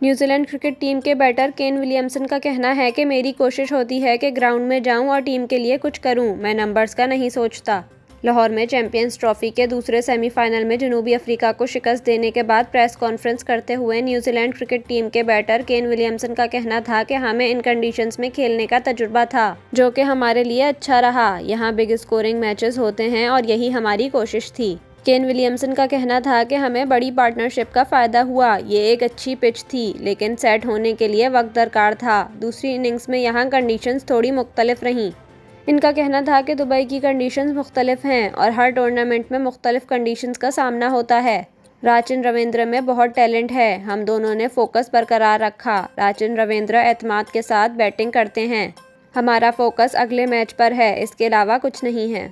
New Zealand cricket team के batter Kane Williamson का कहना है कि मेरी कोशिश होती है कि ग्राउंड में जाऊं और टीम के लिए कुछ करूं, मैं नंबर्स का नहीं सोचता। लाहौर में चैंपियंस ट्रॉफी के दूसरे सेमीफाइनल में जनूबी अफ्रीका को शिकस्त देने के बाद प्रेस कॉन्फ्रेंस करते हुए न्यूजीलैंड क्रिकेट टीम के बैटर केन विलियमसन का कहना था कि हमें इन कंडीशंस में खेलने का तजुर्बा था, जो कि हमारे लिए अच्छा रहा। यहाँ बिग स्कोरिंग मैचेस होते हैं और यही हमारी कोशिश थी। केन विलियमसन का कहना था कि हमें बड़ी पार्टनरशिप का फ़ायदा हुआ। ये एक अच्छी पिच थी, लेकिन सेट होने के लिए वक्त दरकार था। दूसरी इनिंग्स में यहाँ कंडीशंस थोड़ी मुख्तलिफ रहीं। इनका कहना था कि दुबई की कंडीशंस मुख्तलिफ हैं और हर टूर्नामेंट में मुख्तलिफ कंडीशंस का सामना होता है। राचिन रविंद्र में बहुत टैलेंट है, हम दोनों ने फोकस बरकरार रखा। राचिन रविंद्र एतमाद के साथ बैटिंग करते हैं। हमारा फोकस अगले मैच पर है, इसके अलावा कुछ नहीं है।